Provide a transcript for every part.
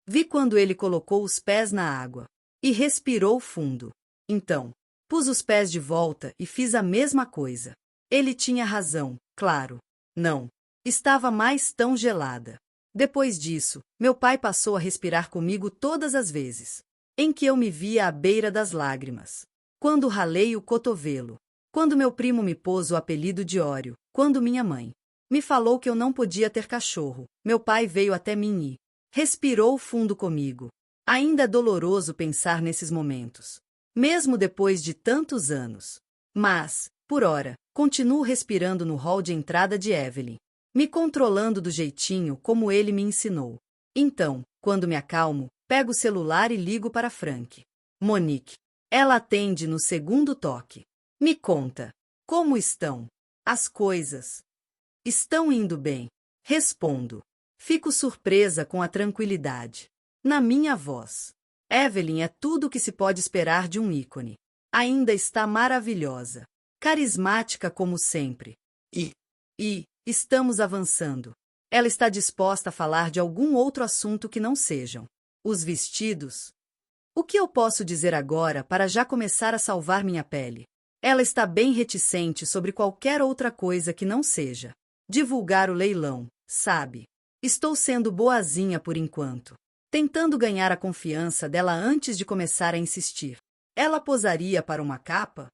Vi quando ele colocou os pés na água. E respirou fundo. Então, pus os pés de volta e fiz a mesma coisa. Ele tinha razão, claro. Não. Estava mais tão gelada. Depois disso, meu pai passou a respirar comigo todas as vezes em que eu me via à beira das lágrimas. Quando ralei o cotovelo. Quando meu primo me pôs o apelido de Ório. Quando minha mãe me falou que eu não podia ter cachorro. Meu pai veio até mim e respirou fundo comigo. Ainda é doloroso pensar nesses momentos. Mesmo depois de tantos anos. Mas, por ora, continuo respirando no hall de entrada de Evelyn. Me controlando do jeitinho como ele me ensinou. Então, quando me acalmo, pego o celular e ligo para Frank. Monique. Ela atende no segundo toque. Me conta. Como estão as coisas? Estão indo bem. Respondo. Fico surpresa com a tranquilidade na minha voz. Evelyn é tudo o que se pode esperar de um ícone. Ainda está maravilhosa. Carismática como sempre. E estamos avançando. Ela está disposta a falar de algum outro assunto que não sejam os vestidos. O que eu posso dizer agora para já começar a salvar minha pele? Ela está bem reticente sobre qualquer outra coisa que não seja divulgar o leilão, sabe? Estou sendo boazinha por enquanto, tentando ganhar a confiança dela antes de começar a insistir. Ela posaria para uma capa?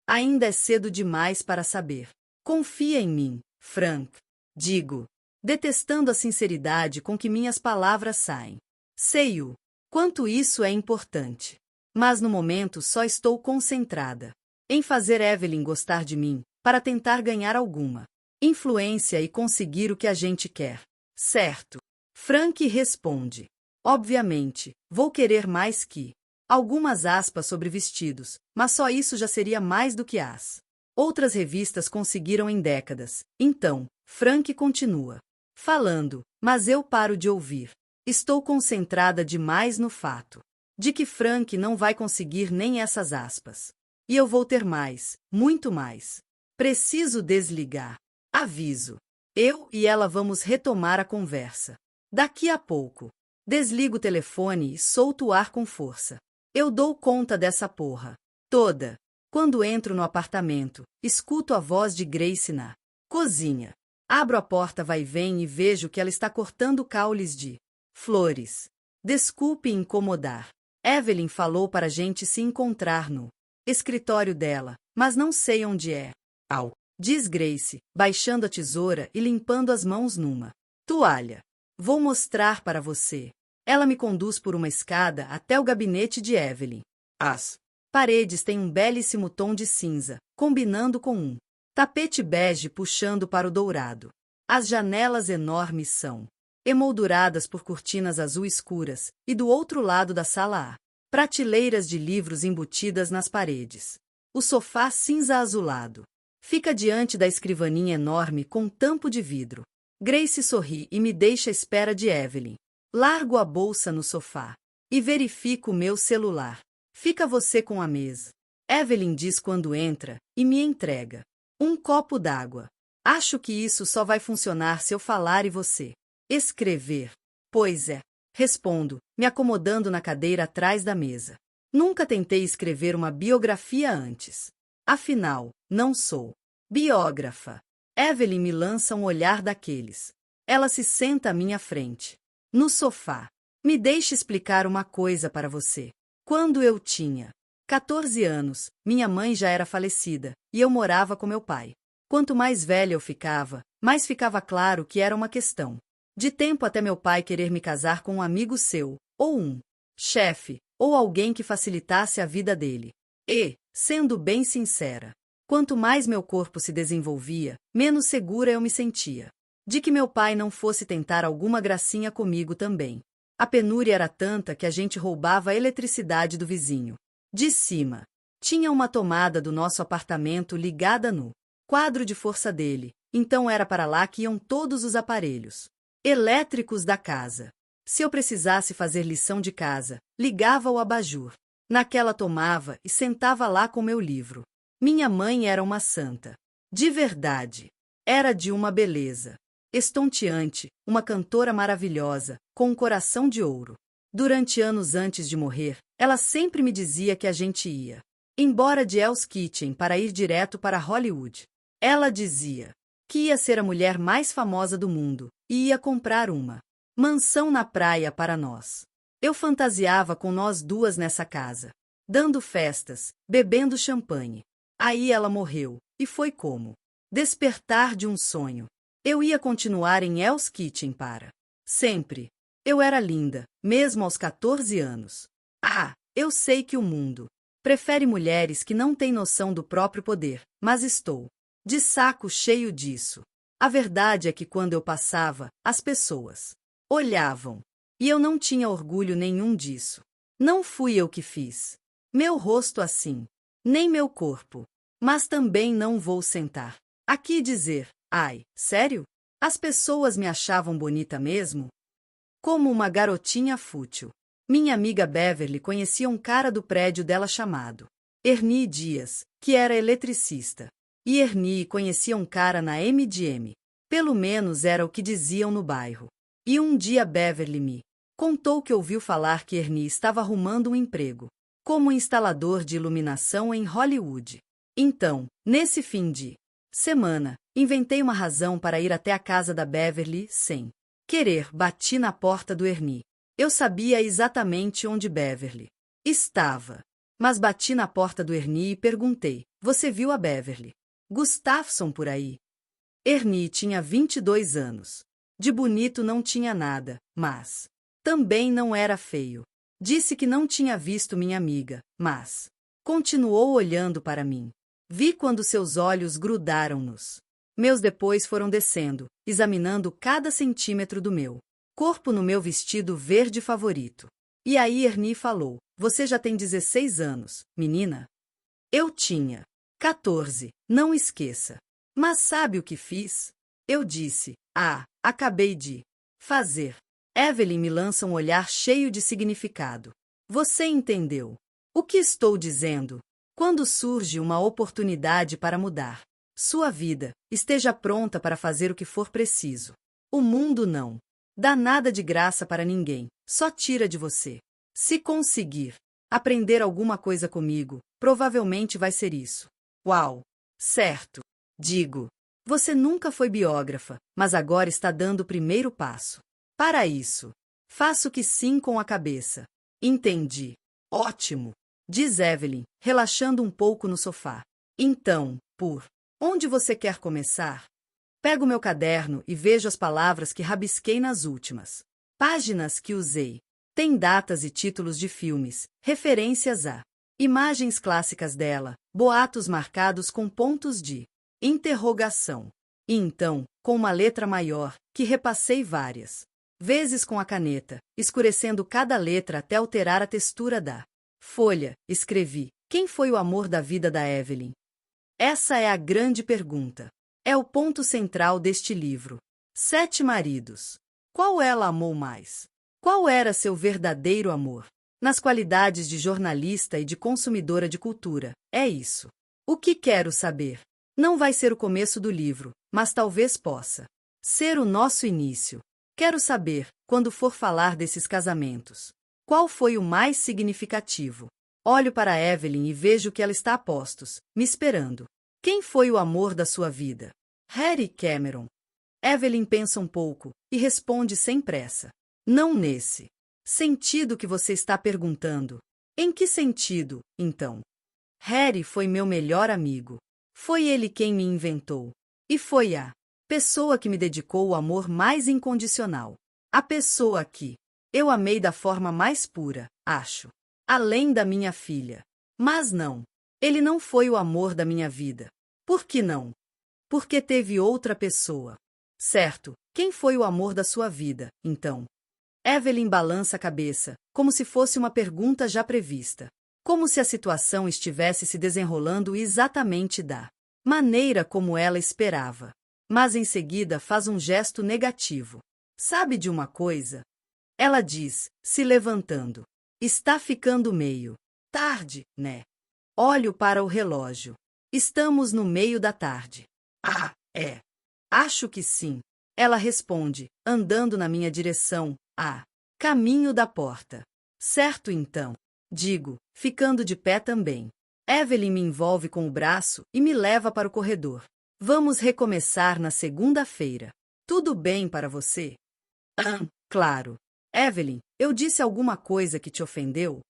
Ainda é cedo demais para saber. Confia em mim, Frank. Digo, detestando a sinceridade com que minhas palavras saem. Sei o quanto isso é importante. Mas no momento só estou concentrada em fazer Evelyn gostar de mim, para tentar ganhar alguma influência e conseguir o que a gente quer. Certo? Frank responde. Obviamente, vou querer mais que algumas aspas sobre vestidos, mas só isso já seria mais do que as outras revistas conseguiram em décadas. Então, Frank continua falando, mas eu paro de ouvir. Estou concentrada demais no fato de que Frank não vai conseguir nem essas aspas. E eu vou ter mais, muito mais. Preciso desligar. Aviso. Eu e ela vamos retomar a conversa daqui a pouco. Desligo o telefone e solto o ar com força. Eu dou conta dessa porra toda. Quando entro no apartamento, escuto a voz de Grace na cozinha. Abro a porta vai e vem e vejo que ela está cortando caules de flores. Desculpe incomodar. Evelyn falou para a gente se encontrar no escritório dela, mas não sei onde é. Au, diz Grace, baixando a tesoura e limpando as mãos numa toalha. Vou mostrar para você. Ela me conduz por uma escada até o gabinete de Evelyn. As paredes têm um belíssimo tom de cinza, combinando com um tapete bege puxando para o dourado. As janelas enormes são emolduradas por cortinas azul escuras, e do outro lado da sala há prateleiras de livros embutidas nas paredes. O sofá cinza azulado fica diante da escrivaninha enorme com tampo de vidro. Grace sorri e me deixa à espera de Evelyn. Largo a bolsa no sofá e verifico meu celular. Fica você com a mesa. Evelyn diz quando entra e me entrega um copo d'água. Acho que isso só vai funcionar se eu falar e você escrever. Pois é, respondo, me acomodando na cadeira atrás da mesa. Nunca tentei escrever uma biografia antes. Afinal, não sou biógrafa. Evelyn me lança um olhar daqueles. Ela se senta à minha frente, no sofá. Me deixe explicar uma coisa para você. Quando eu tinha 14 anos, minha mãe já era falecida, e eu morava com meu pai. Quanto mais velha eu ficava, mais ficava claro que era uma questão de tempo até meu pai querer me casar com um amigo seu, ou um chefe, ou alguém que facilitasse a vida dele. E, sendo bem sincera, quanto mais meu corpo se desenvolvia, menos segura eu me sentia de que meu pai não fosse tentar alguma gracinha comigo também. A penúria era tanta que a gente roubava a eletricidade do vizinho de cima. Tinha uma tomada do nosso apartamento ligada no quadro de força dele, então era para lá que iam todos os aparelhos elétricos da casa. Se eu precisasse fazer lição de casa, ligava o abajur. Naquela tomava e sentava lá com meu livro. Minha mãe era uma santa. De verdade. Era de uma beleza estonteante, uma cantora maravilhosa, com um coração de ouro. Durante anos antes de morrer, ela sempre me dizia que a gente ia embora de Hell's Kitchen para ir direto para Hollywood. Ela dizia que ia ser a mulher mais famosa do mundo e ia comprar uma mansão na praia para nós. Eu fantasiava com nós duas nessa casa, dando festas, bebendo champanhe. Aí ela morreu, e foi como despertar de um sonho. Eu ia continuar em Hell's Kitchen para sempre. Eu era linda, mesmo aos 14 anos. Ah, eu sei que o mundo prefere mulheres que não têm noção do próprio poder, mas estou de saco cheio disso. A verdade é que quando eu passava, as pessoas olhavam, e eu não tinha orgulho nenhum disso. Não fui eu que fiz meu rosto assim, nem meu corpo. Mas também não vou sentar aqui e dizer, ai, sério? As pessoas me achavam bonita mesmo? Como uma garotinha fútil. Minha amiga Beverly conhecia um cara do prédio dela chamado Ernie Dias, que era eletricista. E Ernie conhecia um cara na M&M. Pelo menos era o que diziam no bairro. E um dia Beverly me contou que ouviu falar que Ernie estava arrumando um emprego como instalador de iluminação em Hollywood. Então, nesse fim de semana, inventei uma razão para ir até a casa da Beverly sem querer. Bati na porta do Ernie. Eu sabia exatamente onde Beverly estava. Mas bati na porta do Ernie e perguntei, você viu a Beverly Gustafson por aí? Ernie tinha 22 anos. De bonito não tinha nada, mas também não era feio. Disse que não tinha visto minha amiga, mas continuou olhando para mim. Vi quando seus olhos grudaram nos meus, depois foram descendo, examinando cada centímetro do meu corpo no meu vestido verde favorito. E aí Ernie falou, você já tem 16 anos, menina? Eu tinha 14, não esqueça. Mas sabe o que fiz? Eu disse, acabei de fazer. Evelyn me lança um olhar cheio de significado. Você entendeu o que estou dizendo? Quando surge uma oportunidade para mudar sua vida, esteja pronta para fazer o que for preciso. O mundo não dá nada de graça para ninguém, só tira de você. Se conseguir aprender alguma coisa comigo, provavelmente vai ser isso. Uau! Certo. Digo, você nunca foi biógrafa, mas agora está dando o primeiro passo. Para isso, faço que sim com a cabeça. Entendi. Ótimo, diz Evelyn, relaxando um pouco no sofá. Então, por onde você quer começar? Pego meu caderno e vejo as palavras que rabisquei nas últimas páginas que usei. Tem datas e títulos de filmes, referências a imagens clássicas dela, boatos marcados com pontos de interrogação. E então, com uma letra maior, que repassei várias vezes com a caneta, escurecendo cada letra até alterar a textura da folha, escrevi: quem foi o amor da vida da Evelyn? Essa é a grande pergunta. É o ponto central deste livro. 7 maridos. Qual ela amou mais? Qual era seu verdadeiro amor? Nas qualidades de jornalista e de consumidora de cultura, é isso. O que quero saber? Não vai ser o começo do livro, mas talvez possa ser o nosso início. Quero saber, quando for falar desses casamentos, qual foi o mais significativo? Olho para Evelyn e vejo que ela está a postos, me esperando. Quem foi o amor da sua vida? Harry Cameron. Evelyn pensa um pouco e responde sem pressa. Não nesse sentido que você está perguntando. Em que sentido, então? Harry foi meu melhor amigo. Foi ele quem me inventou. E foi a pessoa que me dedicou o amor mais incondicional. A pessoa que eu amei da forma mais pura, acho. Além da minha filha. Mas não. Ele não foi o amor da minha vida. Por que não? Porque teve outra pessoa. Certo, quem foi o amor da sua vida, então? Evelyn balança a cabeça, como se fosse uma pergunta já prevista. Como se a situação estivesse se desenrolando exatamente da maneira como ela esperava. Mas em seguida faz um gesto negativo. Sabe de uma coisa? Ela diz, se levantando. Está ficando meio tarde, né? Olho para o relógio. Estamos no meio da tarde. Ah, é. Acho que sim. Ela responde, andando na minha direção. Caminho da porta. Certo então. Digo, ficando de pé também. Evelyn me envolve com o braço e me leva para o corredor. Vamos recomeçar na segunda-feira. Tudo bem para você? Claro. Evelyn, eu disse alguma coisa que te ofendeu?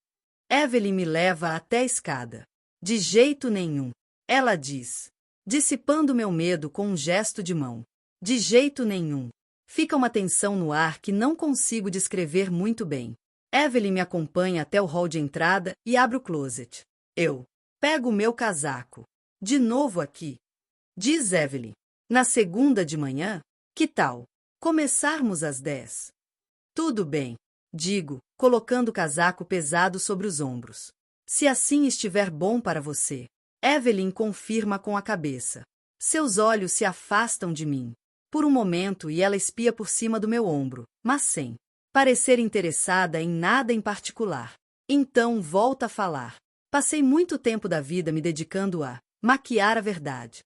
Evelyn me leva até a escada. De jeito nenhum. Ela diz, dissipando meu medo com um gesto de mão. De jeito nenhum. Fica uma tensão no ar que não consigo descrever muito bem. Evelyn me acompanha até o hall de entrada e abre o closet. Eu pego o meu casaco. De novo aqui. Diz Evelyn. Na segunda de manhã? Que tal? Começarmos às 10. Tudo bem. Digo, colocando o casaco pesado sobre os ombros. Se assim estiver bom para você. Evelyn confirma com a cabeça. Seus olhos se afastam de mim. Por um momento e ela espia por cima do meu ombro, mas sem parecer interessada em nada em particular. Então volta a falar. Passei muito tempo da vida me dedicando a maquiar a verdade.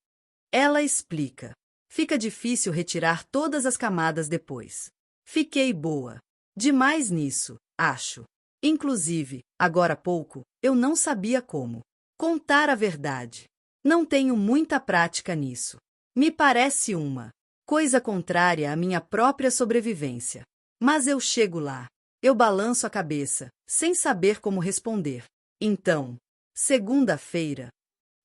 Ela explica. Fica difícil retirar todas as camadas depois. Fiquei boa. Demais nisso, acho. Inclusive, agora há pouco, eu não sabia como contar a verdade. Não tenho muita prática nisso. Me parece uma coisa contrária à minha própria sobrevivência. Mas eu chego lá. Eu balanço a cabeça, sem saber como responder. Então, segunda-feira.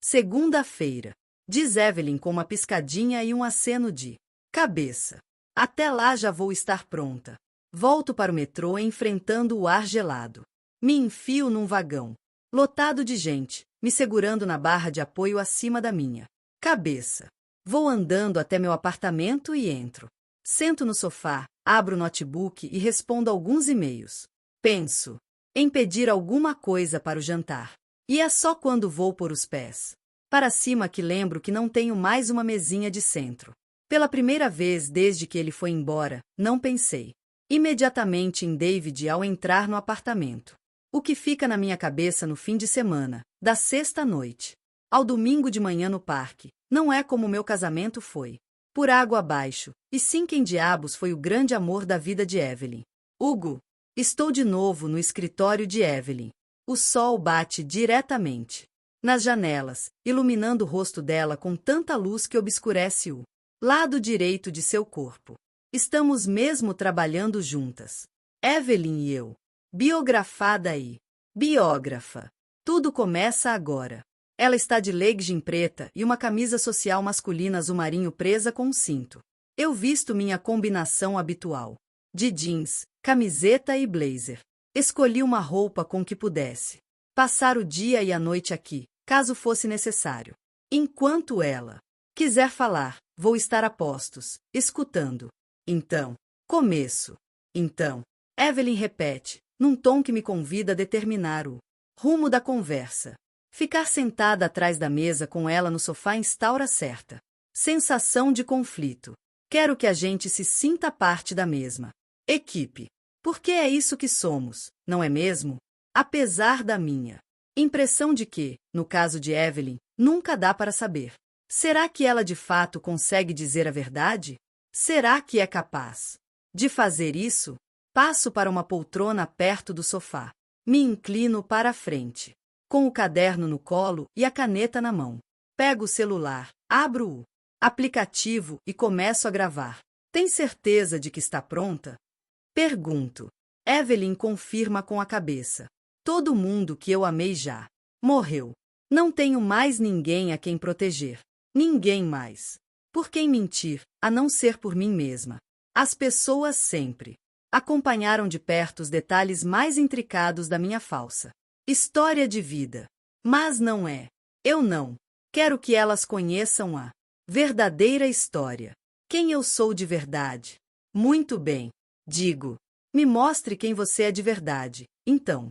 Segunda-feira, diz Evelyn com uma piscadinha e um aceno de cabeça. Até lá já vou estar pronta. Volto para o metrô enfrentando o ar gelado. Me enfio num vagão lotado de gente, me segurando na barra de apoio acima da minha cabeça. Vou andando até meu apartamento e entro. Sento no sofá, abro o notebook e respondo alguns e-mails. Penso em pedir alguma coisa para o jantar. E é só quando vou pôr os pés para cima que lembro que não tenho mais uma mesinha de centro. Pela primeira vez desde que ele foi embora, não pensei imediatamente em David ao entrar no apartamento. O que fica na minha cabeça no fim de semana, da sexta-noite ao domingo de manhã no parque, não é como meu casamento foi. Por água abaixo, e sim quem diabos foi o grande amor da vida de Evelyn. Hugo. Estou de novo no escritório de Evelyn. O sol bate diretamente nas janelas, iluminando o rosto dela com tanta luz que obscurece o lado direito de seu corpo. Estamos mesmo trabalhando juntas. Evelyn e eu. Biografada e biógrafa. Tudo começa agora. Ela está de legging preta e uma camisa social masculina azul marinho presa com um cinto. Eu visto minha combinação habitual. De jeans, camiseta e blazer. Escolhi uma roupa com que pudesse passar o dia e a noite aqui, caso fosse necessário. Enquanto ela quiser falar, vou estar a postos, escutando. Então, começo. Então, Evelyn repete, num tom que me convida a determinar o rumo da conversa. Ficar sentada atrás da mesa com ela no sofá instaura certa sensação de conflito. Quero que a gente se sinta parte da mesma equipe. Porque é isso que somos, não é mesmo? Apesar da minha impressão de que, no caso de Evelyn, nunca dá para saber. Será que ela de fato consegue dizer a verdade? Será que é capaz de fazer isso? Passo para uma poltrona perto do sofá. Me inclino para a frente, com o caderno no colo e a caneta na mão. Pego o celular, abro o aplicativo e começo a gravar. Tem certeza de que está pronta? Pergunto. Evelyn confirma com a cabeça. Todo mundo que eu amei já morreu. Não tenho mais ninguém a quem proteger. Ninguém mais. Por quem mentir, a não ser por mim mesma. As pessoas sempre acompanharam de perto os detalhes mais intricados da minha falsa história de vida. Mas não é. Eu não quero que elas conheçam a verdadeira história. Quem eu sou de verdade. Muito bem. Digo. Me mostre quem você é de verdade. Então.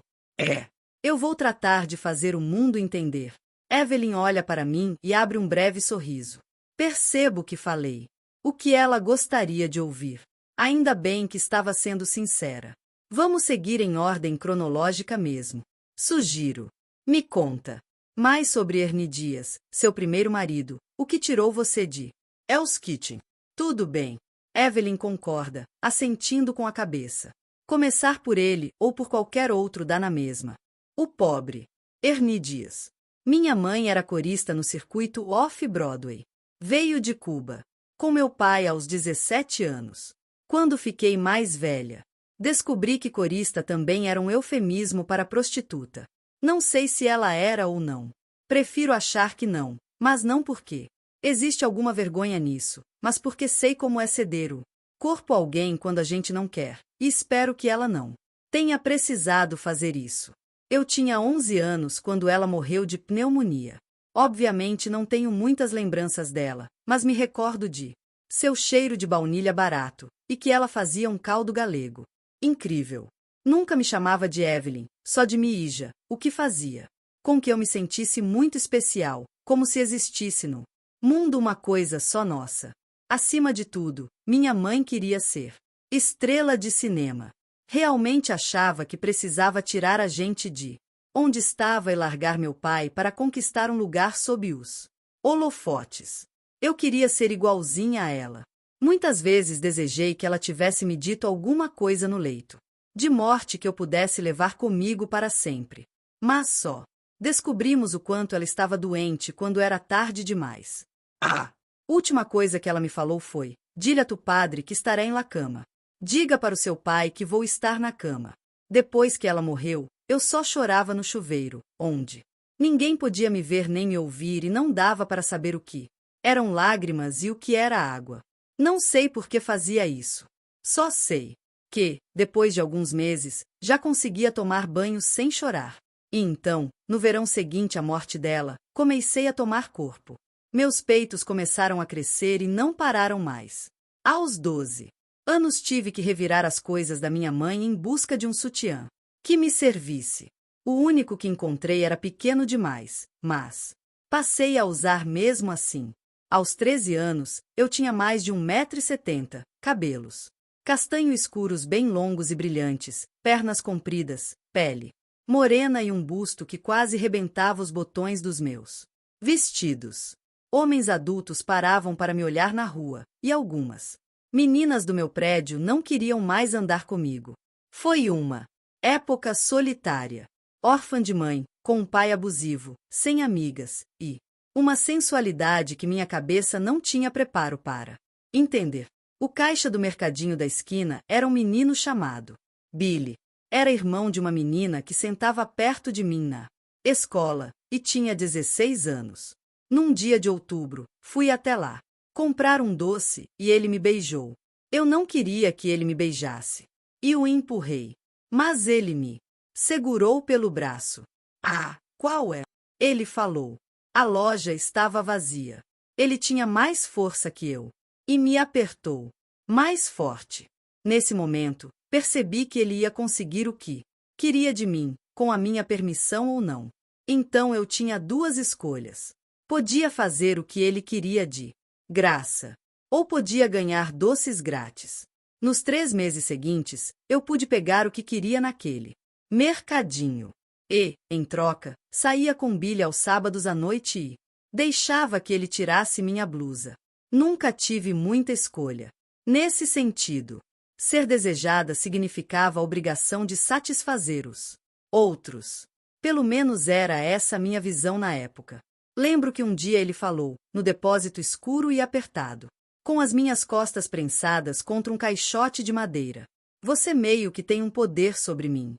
Eu vou tratar de fazer o mundo entender. Evelyn olha para mim e abre um breve sorriso. Percebo que falei o que ela gostaria de ouvir. Ainda bem que estava sendo sincera. Vamos seguir em ordem cronológica mesmo. Sugiro. Me conta mais sobre Ernie Dias, seu primeiro marido. O que tirou você de Hell's Kitchen? Tudo bem. Evelyn concorda, assentindo com a cabeça. Começar por ele ou por qualquer outro dá na mesma. O pobre. Ernie Dias. Minha mãe era corista no circuito Off-Broadway. Veio de Cuba. Com meu pai aos 17 anos. Quando fiquei mais velha, descobri que corista também era um eufemismo para prostituta. Não sei se ela era ou não. Prefiro achar que não, mas não porque existe alguma vergonha nisso, mas porque sei como é ceder o corpo a alguém quando a gente não quer, e espero que ela não tenha precisado fazer isso. Eu tinha 11 anos quando ela morreu de pneumonia. Obviamente não tenho muitas lembranças dela, mas me recordo de seu cheiro de baunilha barato, e que ela fazia um caldo galego. Incrível. Nunca me chamava de Evelyn, só de Miija, o que fazia com que eu me sentisse muito especial, como se existisse no mundo uma coisa só nossa. Acima de tudo, minha mãe queria ser estrela de cinema. Realmente achava que precisava tirar a gente de onde estava e largar meu pai para conquistar um lugar sob os holofotes. Eu queria ser igualzinha a ela. Muitas vezes desejei que ela tivesse me dito alguma coisa no leito de morte que eu pudesse levar comigo para sempre. Mas só descobrimos o quanto ela estava doente quando era tarde demais. A última coisa que ela me falou foi: diga a tu padre que estarei na cama. Diga para o seu pai que vou estar na cama. Depois que ela morreu, eu só chorava no chuveiro, onde ninguém podia me ver nem me ouvir e não dava para saber o que eram lágrimas e o que era água. Não sei por que fazia isso. Só sei que, depois de alguns meses, já conseguia tomar banho sem chorar. E então, no verão seguinte à morte dela, comecei a tomar corpo. Meus peitos começaram a crescer e não pararam mais. Aos 12 anos tive que revirar as coisas da minha mãe em busca de um sutiã que me servisse. O único que encontrei era pequeno demais, mas passei a usar mesmo assim. Aos 13 anos, eu tinha mais de 1,70 m, cabelos castanho escuros bem longos e brilhantes, pernas compridas, pele morena e um busto que quase rebentava os botões dos meus vestidos. Homens adultos paravam para me olhar na rua, e algumas meninas do meu prédio não queriam mais andar comigo. Foi uma época solitária, órfã de mãe, com um pai abusivo, sem amigas, e uma sensualidade que minha cabeça não tinha preparo para entender. O caixa do mercadinho da esquina era um menino chamado Billy. Era irmão de uma menina que sentava perto de mim na escola, e tinha 16 anos. Num dia de outubro, fui até lá comprar um doce e ele me beijou. Eu não queria que ele me beijasse. E o empurrei. Mas ele me segurou pelo braço. Ah, qual é? Ele falou. A loja estava vazia. Ele tinha mais força que eu. E me apertou mais forte. Nesse momento, percebi que ele ia conseguir o que queria de mim, com a minha permissão ou não. Então eu tinha duas escolhas. Podia fazer o que ele queria de graça, ou podia ganhar doces grátis. Nos 3 meses seguintes, eu pude pegar o que queria naquele mercadinho. E, em troca, saía com Billy aos sábados à noite e deixava que ele tirasse minha blusa. Nunca tive muita escolha. Nesse sentido, ser desejada significava a obrigação de satisfazer os outros. Pelo menos era essa a minha visão na época. Lembro que um dia ele falou, no depósito escuro e apertado, com as minhas costas prensadas contra um caixote de madeira: você meio que tem um poder sobre mim.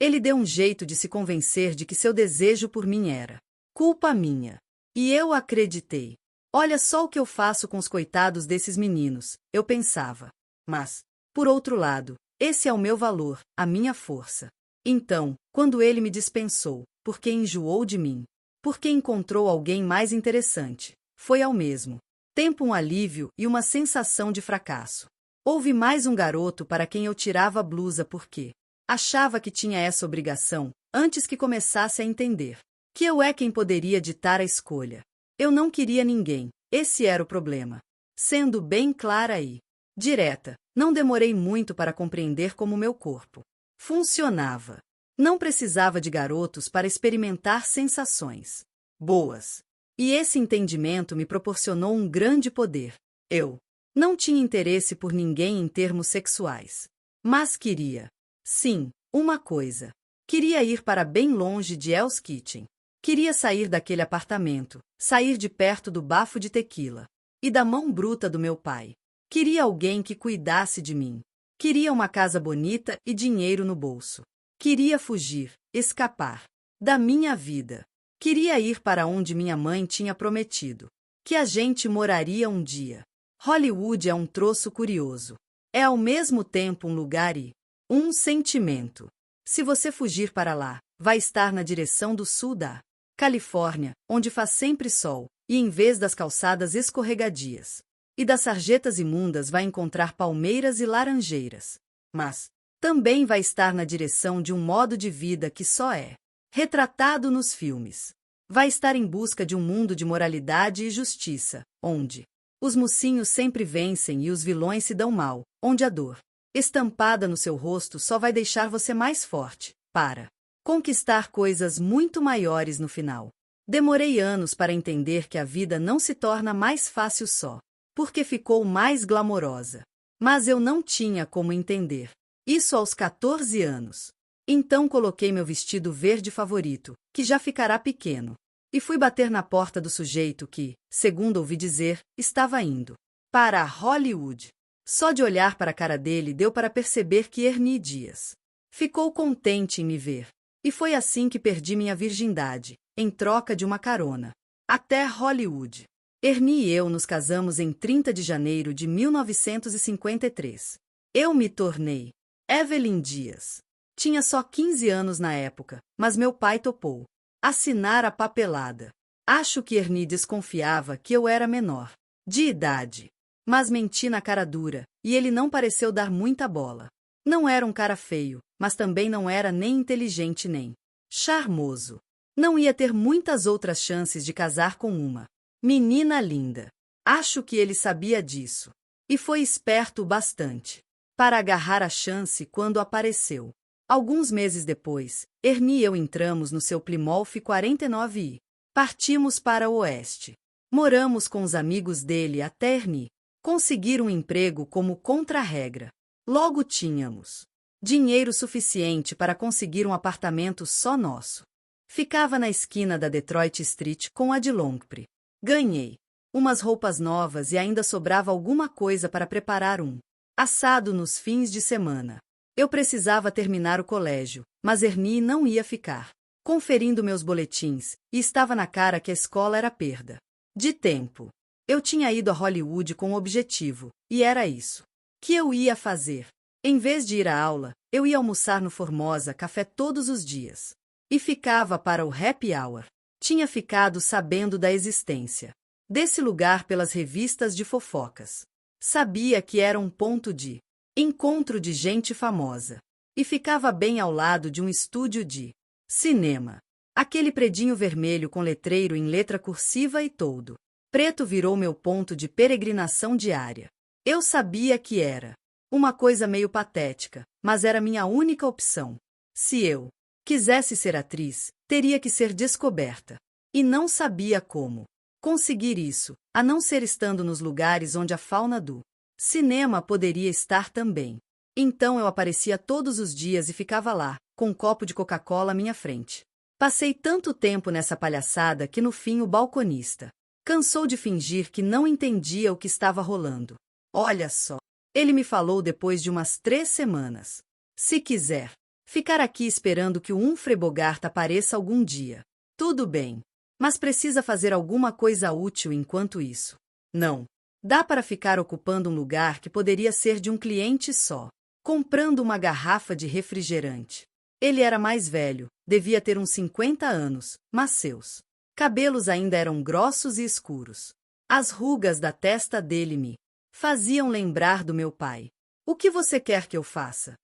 Ele deu um jeito de se convencer de que seu desejo por mim era culpa minha. E eu acreditei. Olha só o que eu faço com os coitados desses meninos, eu pensava. Mas, por outro lado, esse é o meu valor, a minha força. Então, quando ele me dispensou, porque enjoou de mim, porque encontrou alguém mais interessante, foi ao mesmo tempo um alívio e uma sensação de fracasso. Houve mais um garoto para quem eu tirava a blusa porque achava que tinha essa obrigação, antes que começasse a entender que eu é quem poderia ditar a escolha. Eu não queria ninguém, esse era o problema. Sendo bem clara e direta, não demorei muito para compreender como meu corpo funcionava. Não precisava de garotos para experimentar sensações boas. E esse entendimento me proporcionou um grande poder. Eu não tinha interesse por ninguém em termos sexuais. Mas queria. Sim, uma coisa. Queria ir para bem longe de Hell's Kitchen. Queria sair daquele apartamento, sair de perto do bafo de tequila e da mão bruta do meu pai. Queria alguém que cuidasse de mim. Queria uma casa bonita e dinheiro no bolso. Queria fugir, escapar da minha vida. Queria ir para onde minha mãe tinha prometido que a gente moraria um dia. Hollywood é um troço curioso. É ao mesmo tempo um lugar e um sentimento. Se você fugir para lá, vai estar na direção do sul da Califórnia, onde faz sempre sol, e em vez das calçadas escorregadias e das sarjetas imundas vai encontrar palmeiras e laranjeiras. Mas também vai estar na direção de um modo de vida que só é retratado nos filmes. Vai estar em busca de um mundo de moralidade e justiça, onde os mocinhos sempre vencem e os vilões se dão mal, onde a dor estampada no seu rosto só vai deixar você mais forte, para conquistar coisas muito maiores no final. Demorei anos para entender que a vida não se torna mais fácil só porque ficou mais glamourosa. Mas eu não tinha como entender isso aos 14 anos. Então coloquei meu vestido verde favorito, que já ficará pequeno, e fui bater na porta do sujeito que, segundo ouvi dizer, estava indo para Hollywood. Só de olhar para a cara dele deu para perceber que Ernie Dias ficou contente em me ver. E foi assim que perdi minha virgindade, em troca de uma carona até Hollywood. Ernie e eu nos casamos em 30 de janeiro de 1953. Eu me tornei Evelyn Dias. Tinha só 15 anos na época, mas meu pai topou assinar a papelada. Acho que Ernie desconfiava que eu era menor de idade. Mas menti na cara dura, e ele não pareceu dar muita bola. Não era um cara feio, mas também não era nem inteligente nem charmoso. Não ia ter muitas outras chances de casar com uma menina linda. Acho que ele sabia disso. E foi esperto o bastante para agarrar a chance quando apareceu. Alguns meses depois, Ernie e eu entramos no seu Plymouth 49 e partimos para o oeste. Moramos com os amigos dele até Ernie conseguir um emprego como contra-regra. Logo tínhamos dinheiro suficiente para conseguir um apartamento só nosso. Ficava na esquina da Detroit Street com a de Longpre. Ganhei umas roupas novas e ainda sobrava alguma coisa para preparar um assado nos fins de semana. Eu precisava terminar o colégio, mas Ernie não ia ficar conferindo meus boletins, e estava na cara que a escola era perda de tempo. Eu tinha ido a Hollywood com um objetivo, e era isso que eu ia fazer. Em vez de ir à aula, eu ia almoçar no Formosa Café todos os dias. E ficava para o happy hour. Tinha ficado sabendo da existência desse lugar pelas revistas de fofocas. Sabia que era um ponto de encontro de gente famosa. E ficava bem ao lado de um estúdio de cinema. Aquele predinho vermelho com letreiro em letra cursiva e todo preto virou meu ponto de peregrinação diária. Eu sabia que era uma coisa meio patética, mas era minha única opção. Se eu quisesse ser atriz, teria que ser descoberta. E não sabia como conseguir isso, a não ser estando nos lugares onde a fauna do cinema poderia estar também. Então eu aparecia todos os dias e ficava lá, com um copo de Coca-Cola à minha frente. Passei tanto tempo nessa palhaçada que no fim o balconista cansou de fingir que não entendia o que estava rolando. Olha só, ele me falou depois de umas 3 semanas. Se quiser ficar aqui esperando que o Humphrey Bogart apareça algum dia, tudo bem. Mas precisa fazer alguma coisa útil enquanto isso. Não dá para ficar ocupando um lugar que poderia ser de um cliente só, comprando uma garrafa de refrigerante. Ele era mais velho, devia ter uns 50 anos, mas seus cabelos ainda eram grossos e escuros. As rugas da testa dele me faziam lembrar do meu pai. O que você quer que eu faça?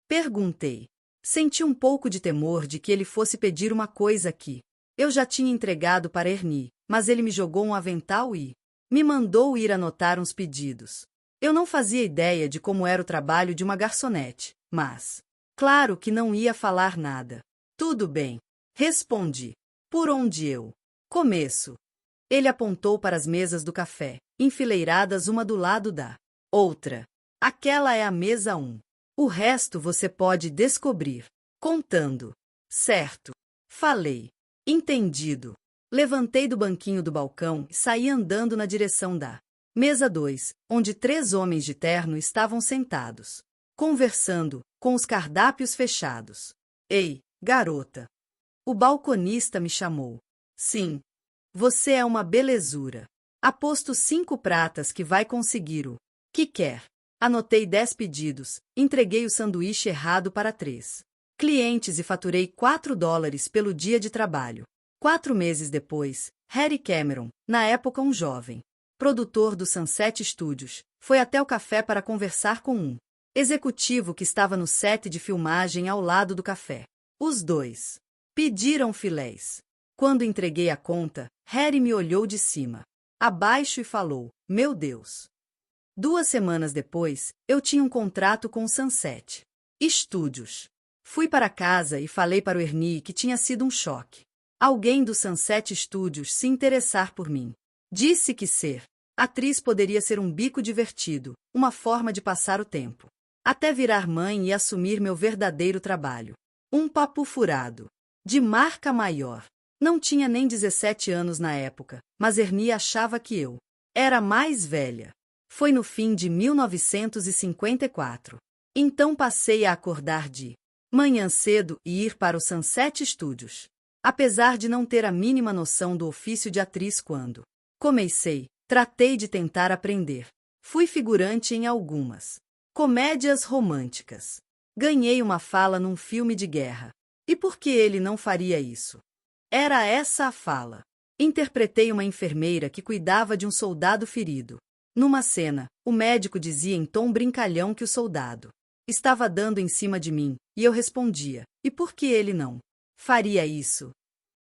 Perguntei. Senti um pouco de temor de que ele fosse pedir uma coisa que eu já tinha entregado para Ernie, mas ele me jogou um avental e me mandou ir anotar uns pedidos. Eu não fazia ideia de como era o trabalho de uma garçonete, mas claro que não ia falar nada. Tudo bem, respondi. Por onde eu começo? Ele apontou para as mesas do café, enfileiradas uma do lado da outra. Aquela é a mesa 1. O resto você pode descobrir. Contando. Certo. Falei. Entendido. Levantei do banquinho do balcão e saí andando na direção da mesa 2, onde 3 homens de terno estavam sentados, conversando, com os cardápios fechados. Ei, garota! O balconista me chamou. Sim. Você é uma belezura. Aposto 5 pratas que vai conseguir o que quer. Anotei 10 pedidos, entreguei o sanduíche errado para 3 clientes e faturei $4 pelo dia de trabalho. 4 meses depois, Harry Cameron, na época um jovem produtor do Sunset Studios, foi até o café para conversar com um executivo que estava no set de filmagem ao lado do café. Os dois pediram filés. Quando entreguei a conta, Harry me olhou de cima a baixo e falou: "Meu Deus." 2 semanas depois, eu tinha um contrato com o Sunset Studios. Fui para casa e falei para o Ernie que tinha sido um choque. Alguém do Sunset Studios se interessar por mim. Disse que ser atriz poderia ser um bico divertido, uma forma de passar o tempo. Até virar mãe e assumir meu verdadeiro trabalho. Um papo furado. De marca maior. Não tinha nem 17 anos na época, mas Ernie achava que eu era mais velha. Foi no fim de 1954. Então passei a acordar de manhã cedo e ir para o Sunset Studios. Apesar de não ter a mínima noção do ofício de atriz quando comecei, tratei de tentar aprender. Fui figurante em algumas comédias românticas. Ganhei uma fala num filme de guerra. E por que ele não faria isso? Era essa a fala. Interpretei uma enfermeira que cuidava de um soldado ferido. Numa cena, o médico dizia em tom brincalhão que o soldado estava dando em cima de mim, e eu respondia: "E por que ele não faria isso?"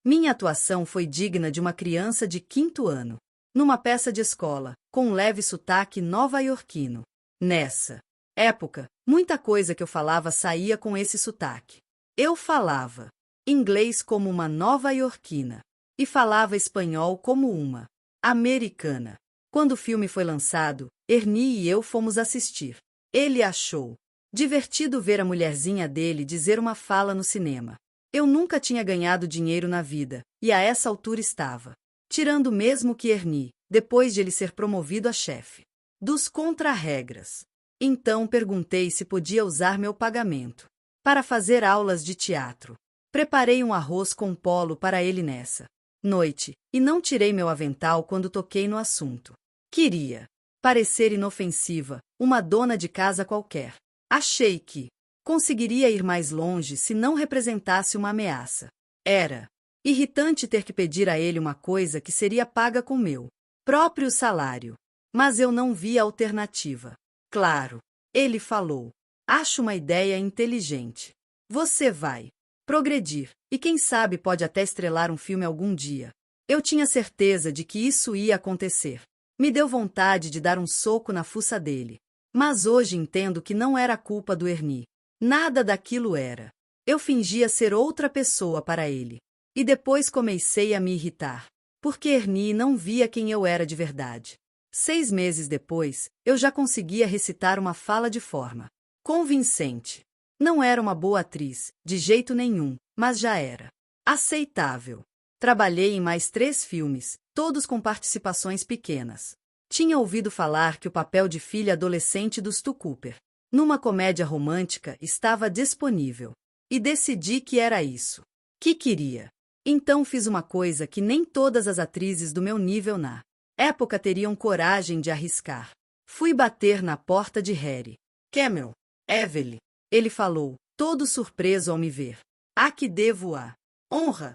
Minha atuação foi digna de uma criança de 5º ano, numa peça de escola, com um leve sotaque nova-iorquino. Nessa época, muita coisa que eu falava saía com esse sotaque. Eu falava inglês como uma nova-iorquina e falava espanhol como uma americana. Quando o filme foi lançado, Ernie e eu fomos assistir. Ele achou divertido ver a mulherzinha dele dizer uma fala no cinema. Eu nunca tinha ganhado dinheiro na vida, e a essa altura estava tirando mesmo que Ernie, depois de ele ser promovido a chefe dos contra-regras. Então perguntei se podia usar meu pagamento para fazer aulas de teatro. Preparei um arroz com polo para ele nessa noite, e não tirei meu avental quando toquei no assunto. Queria parecer inofensiva, uma dona de casa qualquer. Achei que conseguiria ir mais longe se não representasse uma ameaça. Era irritante ter que pedir a ele uma coisa que seria paga com meu próprio salário. Mas eu não vi alternativa. Claro, ele falou: "Acho uma ideia inteligente. Você vai progredir, e quem sabe pode até estrelar um filme algum dia." Eu tinha certeza de que isso ia acontecer. Me deu vontade de dar um soco na fuça dele. Mas hoje entendo que não era culpa do Ernie. Nada daquilo era. Eu fingia ser outra pessoa para ele. E depois comecei a me irritar, porque Ernie não via quem eu era de verdade. 6 meses depois, eu já conseguia recitar uma fala de forma convincente. Não era uma boa atriz, de jeito nenhum, mas já era aceitável. Trabalhei em mais 3 filmes, todos com participações pequenas. Tinha ouvido falar que o papel de filha adolescente do Stu Cooper, numa comédia romântica, estava disponível. E decidi que era isso que queria. Então fiz uma coisa que nem todas as atrizes do meu nível na época teriam coragem de arriscar. Fui bater na porta de Harry Cameron. "Evelyn," ele falou, todo surpreso ao me ver. "A que devo a honra?"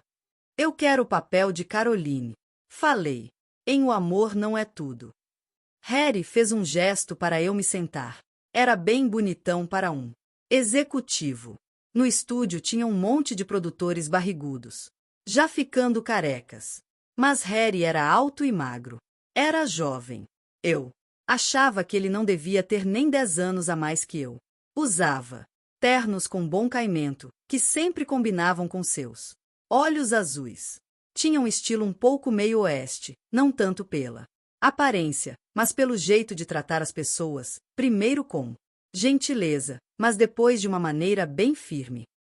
"Eu quero o papel de Caroline." Falei. "Em O Amor Não É Tudo." Harry fez um gesto para eu me sentar. Era bem bonitão para um executivo. No estúdio tinha um monte de produtores barrigudos, já ficando carecas. Mas Harry era alto e magro. Era jovem. Eu achava que ele não devia ter nem 10 anos a mais que eu. Usava ternos com bom caimento, que sempre combinavam com seus olhos azuis. Tinha um estilo um pouco meio oeste, não tanto pela aparência, mas pelo jeito de tratar as pessoas, primeiro com gentileza, mas depois de uma maneira bem firme.